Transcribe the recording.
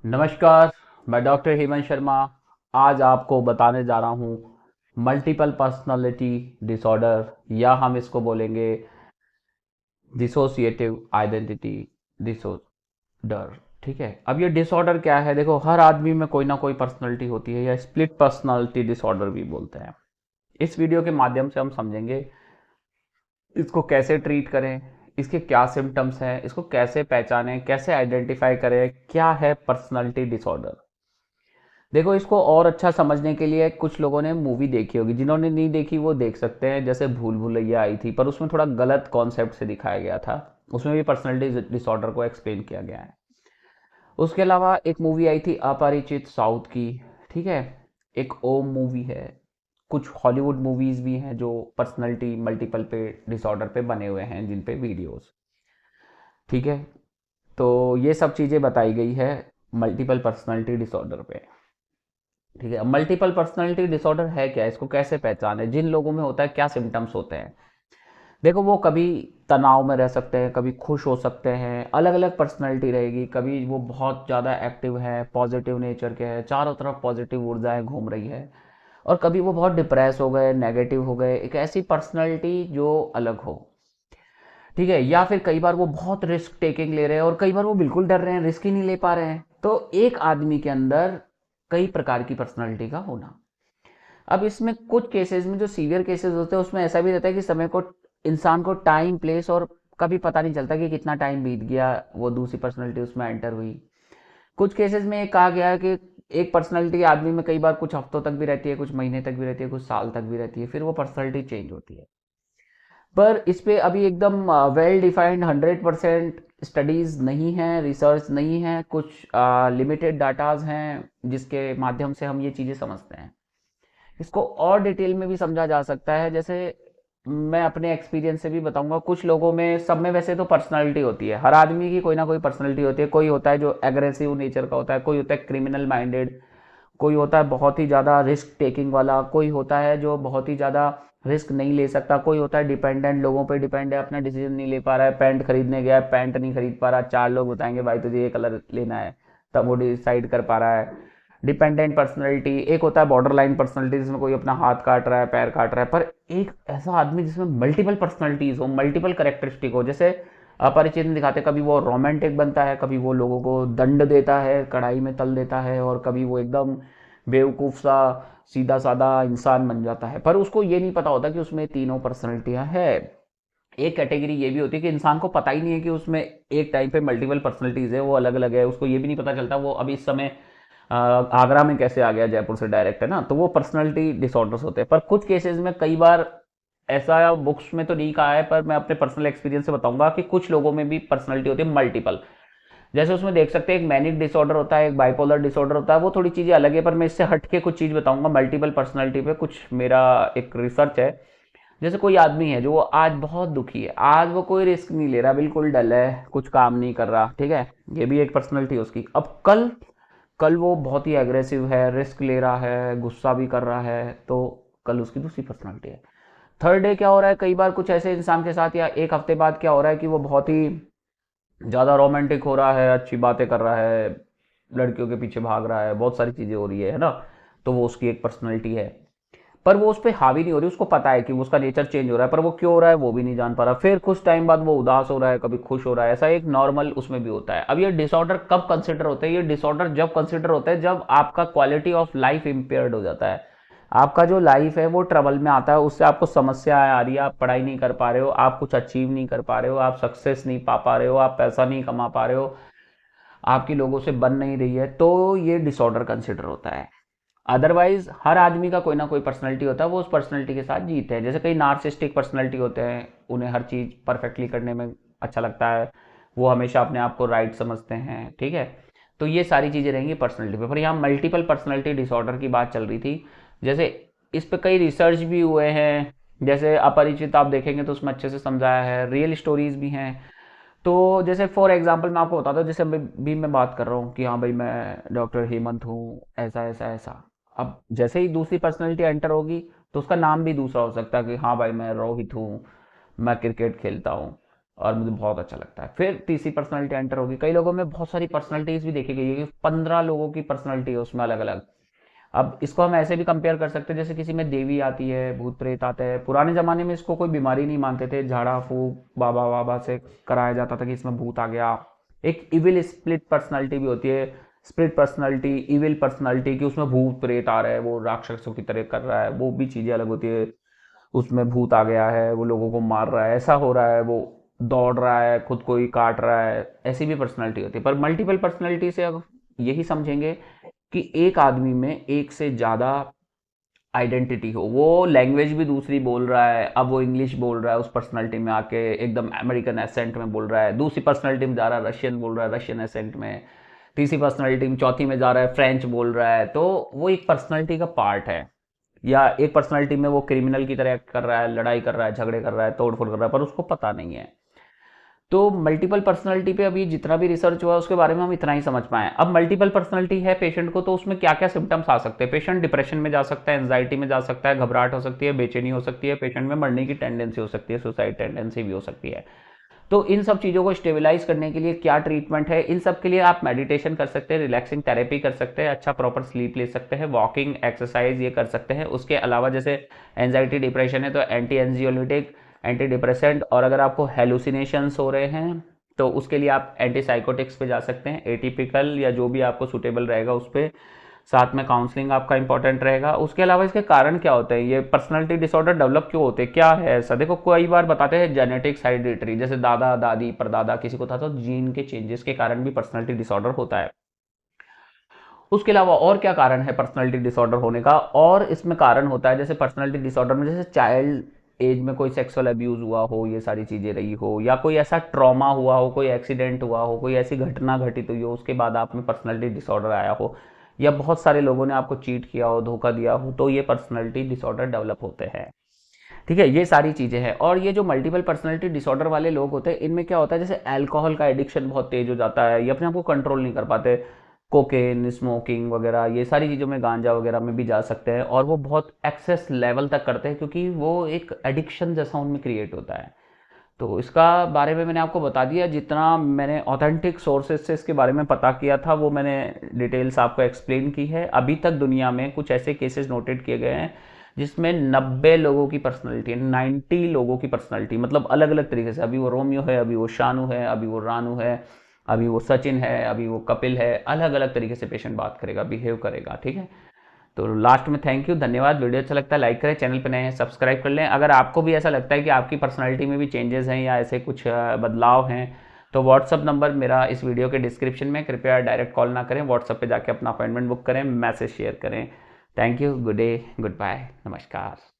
नमस्कार। मैं डॉक्टर हेमंत शर्मा आज आपको बताने जा रहा हूँ मल्टीपल पर्सनालिटी डिसऑर्डर, या हम इसको बोलेंगे डिसोसिएटिव आइडेंटिटी डिसऑर्डर। ठीक है, अब ये डिसऑर्डर क्या है? देखो, हर आदमी में कोई ना कोई पर्सनालिटी होती है, या स्प्लिट पर्सनालिटी डिसऑर्डर भी बोलते हैं। इस वीडियो के माध्यम से हम समझेंगे इसको कैसे ट्रीट करें, इसके क्या सिम्टम्स हैं, इसको कैसे पहचानें, कैसे आइडेंटिफाई करें, क्या है पर्सनालिटी डिसऑर्डर। देखो, इसको और अच्छा समझने के लिए कुछ लोगों ने मूवी देखी होगी, जिन्होंने नहीं देखी वो देख सकते हैं। जैसे भूल भुलैया आई थी, पर उसमें थोड़ा गलत कॉन्सेप्ट से दिखाया गया था। उसमें भी पर्सनैलिटी डिसऑर्डर को एक्सप्लेन किया गया है। उसके अलावा एक मूवी आई थी अपरिचित, साउथ की। ठीक है, एक ओम मूवी है। कुछ हॉलीवुड मूवीज भी हैं जो पर्सनैलिटी मल्टीपल पे डिसऑर्डर पे बने हुए हैं, जिन पे वीडियोस। ठीक है, तो ये सब चीज़ें बताई गई है मल्टीपल पर्सनैलिटी डिसऑर्डर पे। ठीक है, मल्टीपल पर्सनालिटी डिसऑर्डर है क्या, इसको कैसे पहचाने, जिन लोगों में होता है क्या सिम्टम्स होते हैं। देखो, वो कभी तनाव में रह सकते हैं, कभी खुश हो सकते हैं, अलग अलग पर्सनालिटी रहेगी। कभी वो बहुत ज़्यादा एक्टिव है, पॉजिटिव नेचर के हैं, चारों तरफ पॉजिटिव ऊर्जाएं घूम रही है। और कभी वो बहुत डिप्रेस हो गए, नेगेटिव हो गए, एक ऐसी पर्सनालिटी जो अलग हो। ठीक है, या फिर कई बार वो बहुत रिस्क टेकिंग ले रहे हैं, और कई बार वो बिल्कुल डर रहे हैं, रिस्क ही नहीं ले पा रहे हैं। तो एक आदमी के अंदर कई प्रकार की पर्सनालिटी का होना। अब इसमें कुछ केसेस में, जो सीवियर केसेस होते हैं, उसमें ऐसा भी रहता है कि समय को, इंसान को टाइम, प्लेस और कभी पता नहीं चलता कि कितना टाइम बीत गया, वो दूसरी पर्सनैलिटी उसमें एंटर हुई। कुछ केसेस में ये कहा गया है कि एक पर्सनैलिटी आदमी में कई बार कुछ हफ्तों तक भी रहती है, कुछ महीने तक भी रहती है, कुछ साल तक भी रहती है, फिर वो पर्सनैलिटी चेंज होती है। पर इस पे अभी एकदम वेल डिफाइंड 100% स्टडीज नहीं है, रिसर्च नहीं है। कुछ लिमिटेड डाटाज हैं जिसके माध्यम से हम ये चीज़ें समझते हैं। इसको और डिटेल में भी समझा जा सकता है। जैसे मैं अपने एक्सपीरियंस से भी बताऊंगा, कुछ लोगों में, सब में वैसे तो पर्सनालिटी होती है, हर आदमी की कोई ना कोई पर्सनालिटी होती है। कोई होता है जो एग्रेसिव नेचर का होता है, कोई होता है क्रिमिनल माइंडेड, कोई होता है बहुत ही ज़्यादा रिस्क टेकिंग वाला, कोई होता है जो बहुत ही ज़्यादा रिस्क नहीं ले सकता, कोई होता है डिपेंडेंट, लोगों पे डिपेंड है, अपना डिसीजन नहीं ले पा रहा है। पैंट खरीदने गया है, पैंट नहीं खरीद पा रहा, चार लोग बताएंगे भाई तुझे ये कलर लेना है, तब वो डिसाइड कर पा रहा है। Dependent personality. एक होता है बॉर्डर लाइन पर्सनैलिटी, जिसमें कोई अपना हाथ काट रहा है, पैर काट रहा है। पर एक ऐसा आदमी जिसमें मल्टीपल पर्सनैलिटीज हो, मल्टीपल करेक्टरिस्टिक हो, जैसे अपरिचित में दिखाते, कभी वो रोमांटिक बनता है, कभी वो लोगों को दंड देता है, कढ़ाई में तल देता है, और कभी वो एकदम बेवकूफ़ सा सीधा साधा इंसान बन जाता है। पर उसको ये नहीं पता होता कि उसमें तीनों पर्सनैलिटियां है। एक कैटेगरी ये भी होती है कि इंसान को पता ही नहीं है कि उसमें एक टाइम पे मल्टीपल पर्सनैलिटीज है, वो अलग अलग है, उसको ये भी नहीं पता चलता वो अभी इस समय आगरा में कैसे आ गया, जयपुर से डायरेक्ट, है ना। तो वो पर्सनैलिटी डिसऑर्डर्स होते हैं। पर कुछ केसेस में कई बार, ऐसा बुक्स में तो नहीं कहा है, पर मैं अपने पर्सनल एक्सपीरियंस से बताऊंगा कि कुछ लोगों में भी पर्सनैलिटी होती है मल्टीपल। जैसे उसमें देख सकते हैं, एक मैनिक डिसऑर्डर होता है, एक बाइपोलर डिसऑर्डर होता है, वो थोड़ी चीज़ें अलग है। पर मैं इससे हट के कुछ चीज़ बताऊंगा मल्टीपल पर्सनैलिटी पे। कुछ मेरा एक रिसर्च है। जैसे कोई आदमी है जो वो आज बहुत दुखी है, आज वो कोई रिस्क नहीं ले रहा, बिल्कुल डल है, कुछ काम नहीं कर रहा। ठीक है, ये भी एक पर्सनैलिटी है उसकी। अब कल कल वो बहुत ही एग्रेसिव है, रिस्क ले रहा है, गुस्सा भी कर रहा है, तो कल उसकी दूसरी पर्सनैलिटी है। थर्ड डे क्या हो रहा है, कई बार कुछ ऐसे इंसान के साथ, या एक हफ्ते बाद क्या हो रहा है कि वो बहुत ही ज़्यादा रोमांटिक हो रहा है, अच्छी बातें कर रहा है, लड़कियों के पीछे भाग रहा है, बहुत सारी चीज़ें हो रही है ना। तो वो उसकी एक पर्सनैलिटी है। पर वो उस पर हावी नहीं हो रही, उसको पता है कि वो, उसका नेचर चेंज हो रहा है, पर वो क्यों हो रहा है वो भी नहीं जान पा रहा। फिर कुछ टाइम बाद वो उदास हो रहा है, कभी खुश हो रहा है, ऐसा एक नॉर्मल उसमें भी होता है। अब ये डिसऑर्डर कब कंसिडर होता है? ये डिसऑर्डर जब कंसिडर होता है जब आपका क्वालिटी ऑफ लाइफ इम्पेयर्ड हो जाता है। आपका जो लाइफ है वो ट्रबल में आता है, उससे आपको समस्याएं आ रही है, आप पढ़ाई नहीं कर पा रहे हो, आप कुछ अचीव नहीं कर पा रहे हो, आप सक्सेस नहीं पा रहे हो, आप पैसा नहीं कमा पा रहे हो, आपकी लोगों से बन नहीं रही है, तो ये डिसऑर्डर कंसिडर होता है। अदरवाइज हर आदमी का कोई ना कोई पर्सनैलिटी होता है, वो उस पर्सनैलिटी के साथ जीते हैं। जैसे कई नार्सिस्टिक पर्सनैलिटी होते हैं, उन्हें हर चीज़ परफेक्टली करने में अच्छा लगता है, वो हमेशा अपने आप को राइट समझते हैं। ठीक है, तो ये सारी चीज़ें रहेंगी पर्सनैलिटी पे। पर यहाँ मल्टीपल पर्सनैलिटी डिसऑर्डर की बात चल रही थी। जैसे इस पे कई रिसर्च भी हुए हैं। जैसे अपरिचित आप देखेंगे तो उसमें अच्छे से समझाया है, रियल स्टोरीज भी हैं। तो जैसे फॉर एग्जांपल मैं आपको बताता हूँ, जैसे भी मैं बात कर रहा हूँ कि हाँ भाई मैं डॉक्टर हेमंत हूँ, ऐसा ऐसा ऐसा। अब जैसे ही दूसरी पर्सनैलिटी एंटर होगी, तो उसका नाम भी दूसरा हो सकता है कि हाँ भाई मैं रोहित हूँ, मैं क्रिकेट खेलता हूँ। और मुझे बहुत अच्छा लगता है। फिर तीसरी पर्सनालिटी एंटर होगी। कई लोगों में बहुत सारी पर्सनालिटीज भी देखी गई है कि 15 लोगों की पर्सनालिटी है उसमें अलग अलग। अब इसको हम ऐसे भी कंपेयर कर सकते हैं, जैसे किसी में देवी आती है, भूत प्रेत आते हैं। पुराने जमाने में इसको कोई बीमारी नहीं मानते थे, झाड़ा फूक बाबा बाबा से कराया जाता था कि इसमें भूत आ गया। एक इविल स्प्लिट पर्सनालिटी भी होती है, स्प्लिट पर्सनालिटी, इविल पर्सनालिटी, कि उसमें भूत प्रेत आ रहा है, वो राक्षसों की तरह कर रहा है, वो भी चीजें अलग होती है। उसमें भूत आ गया है, वो लोगों को मार रहा है, ऐसा हो रहा है, वो दौड़ रहा है, खुद को ही काट रहा है, ऐसी भी पर्सनालिटी होती है। पर मल्टीपल पर्सनालिटी से अब यही समझेंगे कि एक आदमी में एक से ज्यादा आइडेंटिटी हो, वो लैंग्वेज भी दूसरी बोल रहा है, अब वो इंग्लिश बोल रहा है उस पर्सनालिटी में आके, एकदम अमेरिकन एसेंट में बोल रहा है, दूसरी पर्सनालिटी में जा रहा है रशियन बोल रहा है रशियन एसेंट में, तीसरी पर्सनालिटी में, चौथी में जा रहा है फ्रेंच बोल रहा है। तो वो एक पर्सनालिटी का पार्ट है। या एक पर्सनालिटी में वो क्रिमिनल की तरह एक्ट कर रहा है, लड़ाई कर रहा है, झगड़े कर रहा है, तोड़फोड़ कर रहा है, पर उसको पता नहीं है। तो मल्टीपल पर्सनालिटी पे अभी जितना भी रिसर्च हुआ उसके बारे में हम इतना ही समझ पाए। अब मल्टीपल पर्सनालिटी है पेशेंट को, तो उसमें क्या क्या सिम्टम्स आ सकते हैं। पेशेंट डिप्रेशन में जा सकता है, एंजाइटी में जा सकता है, घबराहट हो सकती है, बेचैनी हो सकती है, पेशेंट में मरने की टेंडेंसी हो सकती है, सुसाइड टेंडेंसी भी हो सकती है। तो इन सब चीज़ों को स्टेबलाइज करने के लिए क्या ट्रीटमेंट है, इन सब के लिए आप मेडिटेशन कर सकते हैं, रिलैक्सिंग थेरेपी कर सकते हैं, अच्छा प्रॉपर स्लीप ले सकते हैं, वॉकिंग एक्सरसाइज ये कर सकते हैं। उसके अलावा जैसे एंजाइटी डिप्रेशन है तो एंटी एंजियोलिटिक, एंटी डिप्रेसेंट, और अगर आपको हेलुसिनेशंस हो रहे हैं तो उसके लिए आप एंटी साइकोटिक्स पे जा सकते हैं, एटिपिकल या जो भी आपको सूटेबल रहेगा उस पर। साथ में काउंसलिंग आपका इंपॉर्टेंट रहेगा। उसके अलावा इसके कारण क्या होते हैं, ये पर्सनालिटी डिसऑर्डर डेवलप क्यों होते हैं, क्या है ऐसा। देखो कई बार बताते हैं जेनेटिक्स, हेरिडिटरी, जैसे दादा दादी परदादा किसी को था तो जीन के चेंजेस के कारण भी पर्सनालिटी डिसऑर्डर होता है। उसके अलावा और क्या कारण है पर्सनालिटी डिसऑर्डर होने का, और इसमें कारण होता है जैसे पर्सनालिटी डिसऑर्डर में जैसे चाइल्ड एज में कोई सेक्सुअल अब्यूज हुआ हो, ये सारी चीजें रही हो, या कोई ऐसा ट्रॉमा हुआ हो, कोई एक्सीडेंट हुआ हो, कोई ऐसी घटना घटित हुई हो, उसके बाद आप में पर्सनालिटी डिसऑर्डर आया हो, या बहुत सारे लोगों ने आपको चीट किया हो, धोखा दिया हो, तो ये पर्सनालिटी डिसऑर्डर डेवलप होते हैं। ठीक है, ये सारी चीजें हैं। और ये जो मल्टीपल पर्सनालिटी डिसऑर्डर वाले लोग होते हैं, इनमें क्या होता है, जैसे अल्कोहल का एडिक्शन बहुत तेज हो जाता है, ये अपने आप को कंट्रोल नहीं कर पाते, कोकेन, स्मोकिंग वगैरह, ये सारी चीज़ों में, गांजा वगैरह में भी जा सकते हैं, और वो बहुत एक्सेस लेवल तक करते हैं क्योंकि वो एक एडिक्शन जैसा उनमें क्रिएट होता है। तो इसका बारे में मैंने आपको बता दिया, जितना मैंने ऑथेंटिक सोर्सेज से इसके बारे में पता किया था वो मैंने डिटेल्स आपको एक्सप्लेन की है। अभी तक दुनिया में कुछ ऐसे केसेस नोटेड किए गए हैं जिसमें 90 लोगों की पर्सनैलिटी, 90 लोगों की पर्सनैलिटी, मतलब अलग अलग तरीके से, अभी वो रोमियो है, अभी वो शानू है, अभी वो रानू है, अभी वो सचिन है, अभी वो कपिल है, अलग अलग तरीके से पेशेंट बात करेगा, बिहेव करेगा। ठीक है, तो लास्ट में थैंक यू, धन्यवाद। वीडियो अच्छा लगता है लाइक करें, चैनल पर नए हैं सब्सक्राइब कर लें। अगर आपको भी ऐसा लगता है कि आपकी पर्सनालिटी में भी चेंजेस हैं या ऐसे कुछ बदलाव हैं तो व्हाट्सअप नंबर मेरा इस वीडियो के डिस्क्रिप्शन में, कृपया डायरेक्ट कॉल ना करें, व्हाट्सअप पे जाके अपना अपॉइंटमेंट बुक करें, मैसेज शेयर करें। Thank you, good day, good bye, नमस्कार।